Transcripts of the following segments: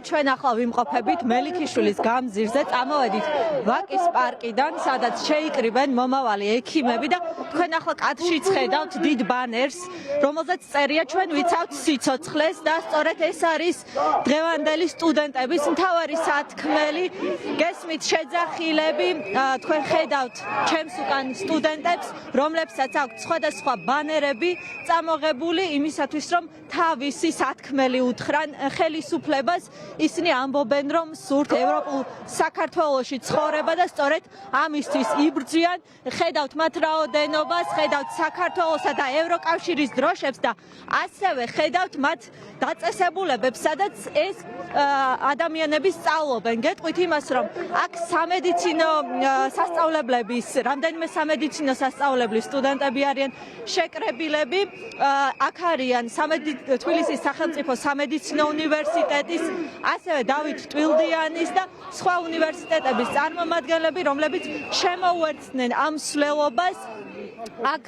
ჩვენ ახლა ვიმყოფებით მელიქიშვილის გამზირზე, წამოვედით ვაკის პარკიდან, სადაც შეიკრიბენ მომავალი ექიმები და თქვენ ახლა კადრშიც ხედავთ დიდ ბანერს, რომელზეც წერია ჩვენ ვიცავთ სიცოცხლეს და სწორედ ეს არის დღევანდელი სტუდენტების მთავარი სათქმელი. გესმით შეძახილები, თქვენ ხედავთ ჩემს უკან სტუდენტებს, რომლებსაც აქვთ სხვადასხვა ბანერები წამოღებული იმისათვის, რომ თავისი სათქმელი უთხრან ხელისუფლებას. ისინი ამბობენ, რომ სურთ ევროპულ საქართველოში ცხოვრება და სწორედ ამისთვის იბრძვიან. ხედავთ მათ რაოდენობას, ხედავთ საქართველოსა და ევროკავშირის დროშებს და ასევე ხედავთ მათ დაწესებულებებს, სადაც ეს ადამიანები სწავლობენ. გეტყვით იმას, რომ აქ სამედიცინო სასწავლებლების, რამდენიმე სამედიცინო სასწავლებლის სტუდენტები არიან შეკრებილები. აქ არიან თბილისის სახელმწიფო სამედიცინო უნივერსიტეტის, ასევე დავით ტვილდიანის და სხვა უნივერსიტეტების წარმომადგენლები, რომლებიც შემოუერთდნენ ამ მსვლელობას. აქ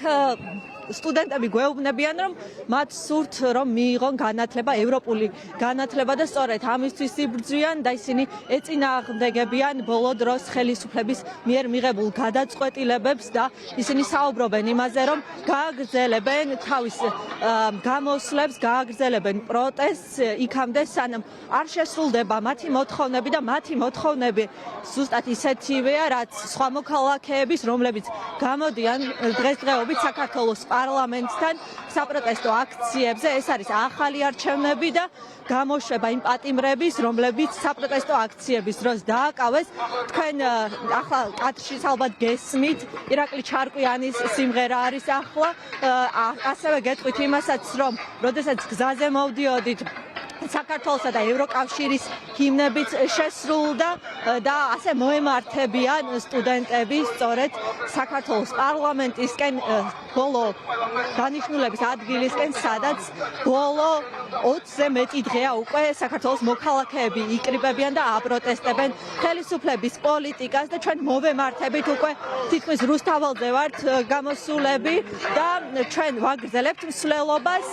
სტუდენტები გვეუბნებიან, რომ მათ სურთ, რომ მიიღონ განათლება, ევროპული განათლება და სწორედ ამისთვის იბრძვიან და ისინი ეწინააღმდეგებიან ბოლო დროს ხელისუფლების მიერ მიღებულ გადაწყვეტილებებს და ისინი საუბრობენ იმაზე, რომ გააგრძელებენ თავის გამოსვლებს, გააგრძელებენ პროტესტს იქამდე, სანამ არ შესრულდება მათი მოთხოვნები და მათი მოთხოვნები ზუსტად ისეთივეა, რაც სხვა მოქალაქეების, რომლებიც გამოდიან დღესდღეობით საქართველოს პარლამენტთან საპროტესტო აქციებზე. ეს არის ახალი არჩევნები და გამოშვება იმ პატიმრების, რომლებიც საპროტესტო აქციების დროს დააკავეს. თქვენ ახლა კადრშიც ალბათ გესმით, ირაკლი ჩარკვიანის სიმღერა არის ახლა. ასევე გეტყვით იმასაც, რომ როდესაც გზაზე მოვდიოდით, საქართველოსა და ევროკავშირის ჰიმნებიც შესრულდა და ასე მოემართებიან სტუდენტები სწორედ საქართველოს პარლამენტისკენ, ბოლო დანიშნულების ადგილისკენ, სადაც ბოლო 20-ზე მეტი დღეა უკვე საქართველოს მოქალაქეები იკრიბებიან და აპროტესტებენ ხელისუფლების პოლიტიკას და ჩვენ მოვემართებით უკვე თითქმის რუსთაველზე ვართ გამოსულები და ჩვენ ვაგრძელებთ მსვლელობას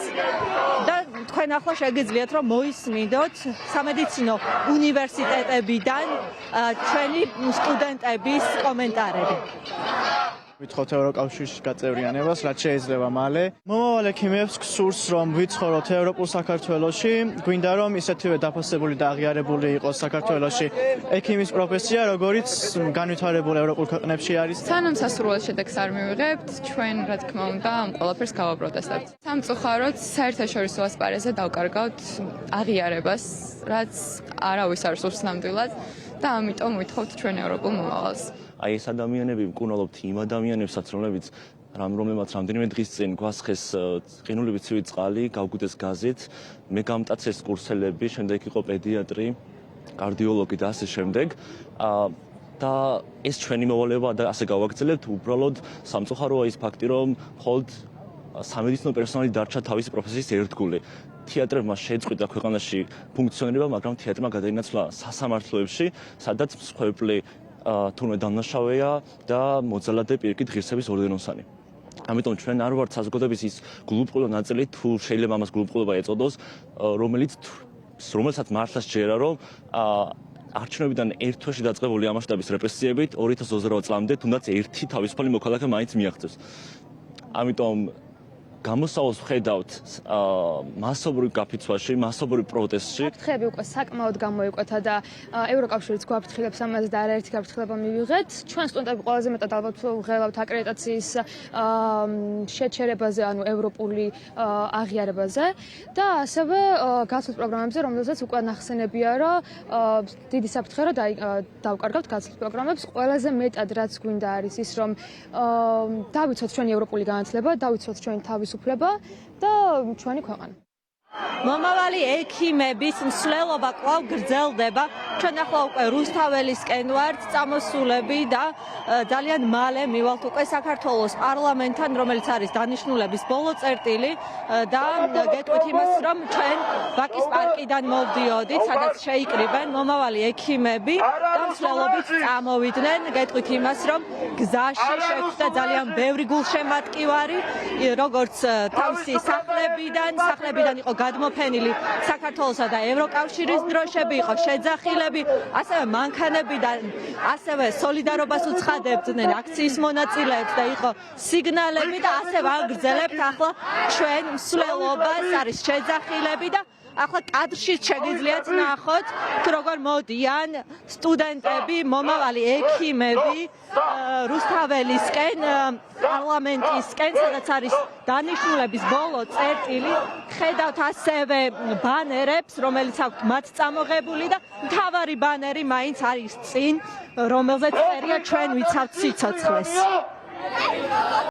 და თქვენ ახლა შეგიძლიათ რომ მოისმინდოთ სამედიცინო უნივერსიტეტებიდან ჩვენი სტუდენტების კომენტარები. Ვითხოვთ ევროკავშირის გაწევრიანებას, რაც შეიძლება მალე. მომავალ ექიმებს გსურს, რომ ვიცხოვროთ ევროპულ საქართველოში, გვინდა რომ ისეთივე დაფასებული და აღიარებული იყოს საქართველოში ექიმის პროფესია, როგორიც განვითარებულ ევროპულ ქვეყნებში არის. სანამ სასურველ შედეგს არ მივიღებთ, ჩვენ რა თქმა უნდა ამ ყველაფერს გავაპროტესტებთ. სამწუხაროდ საერთაშორისო ასპარეზზე დავკარგავთ აღიარებას, რაც არავის არ სურს ნამდვილად და ამიტომ ვითხოვთ ჩვენ ევროპულ მომავალს. აი ეს ადამიანები მკურნალობთ იმ ადამიანებსაც, რომლებმაც რამდენიმე დღის წინ გვასხეს ყინულებით ცივი წყალი, გავგვიდეს გაზით, მე გამტაცეს კურსელები, შემდეგ იყო პედიატრი, კარდიოლოგი და ასე შემდეგ. და ეს ჩვენი მოვალეობა და ასე გავაგრძელებთ, უბრალოდ სამწუხაროა ის ფაქტი, რომ მხოლოდ სამედიცინო პერსონალი დარჩა თავისი პროფესიის ერთგული. თეატრებმა შეწყვიტა ქვეყანაში ფუნქციონირება, მაგრამ თეატრმა გადაინაცვლა სასამართლოებში, სადაც მსხვერპლი თურმე დამნაშავეა და მოძალადე პირიქით ღირსების ორდენოსანი. ამიტომ ჩვენ არ ვართ საზოგადოების ის გულუბრყვილო ნაწილი, თუ შეიძლება ამას გულუბრყვილობა ეწოდოს, რომელსაც მართლაც ჯერა, რომ არჩევნებიდან ერთ თვეში დაწყებული ამასშტაბის რეპრესიებით 2028 წლამდე თუნდაც ერთი თავისუფალი მოქალაქე მაინც მიაღწევს. ამიტომ გამოსავალს ვხედავთ მასობრივ გაფიცვაში, მასობრივ პროტესტში. საფრთხეები უკვე საკმაოდ გამოიკვეთა და ევროკავშირიც გვაფრთხილებს ამაზე და არაერთი გაფრთხილება მივიღეთ. ჩვენ სტუდენტები ყველაზე მეტად ალბათ ვღელავთ აკრედიტაციის შეჩერებაზე, ანუ ევროპული აღიარებაზე და ასევე გაცვლის პროგრამებზე, რომელზეც უკვე ნახსენებია, რომ დიდი საფრთხე რომ დავკარგავთ გაცვლის პროგრამებს. ყველაზე მეტად რაც გვინდა არის ის, რომ დავიცოთ ჩვენი ევროპული განათლება, დავიცოთ ჩვენი თავისუფლება და ჩვენი ქვეყანა. მომავალი ექიმების მსვლელობა კვლავ გრძელდება. ჩვენ ახლა უკვე რუსთაველისკენ ვართ წამოსულები და ძალიან მალე მივალთ უკვე საქართველოს პარლამენტთან, რომელიც არის დანიშნულების ბოლო წერტილი და გეტყვით იმას, რომ ჩვენ ბაკის პარკიდან მოვდიოდით, სადაც შეიკრიბენ მომავალი ექიმები და მსვლელობით წამოვიდნენ. გეტყვით იმას, რომ გზაში შეხვდა ძალიან ბევრი გულშემატკივარი, როგორც თავისი სახლებიდან იყო გადმოფენილი საქართველოსა და ევროკავშირის დროშები, იყო შეძახილები, ასევე მანქანებიდან, ასევე სოლიდარობას უცხადებდნენ აქციის მონაწილეებს და იყო სიგნალები და ასე ვაგრძელებთ ახლა ჩვენ მსვლელობას, არის შეძახილები და ახლა კადრშიც შეგიძლიათ ნახოთ, როგორ მოდიან სტუდენტები, მომავალი ექიმები რუსთაველისკენ, პარლამენტისკენ, სადაც არის დანიშნულების ბოლო წერტილი. ხედავთ ასევე ბანერებს, რომელიც აქვთ მათ წამოღებული და მთავარი ბანერი მაინც არის წინ, რომელზეც წერია ჩვენ ვიცავთ სიცოცხლეს.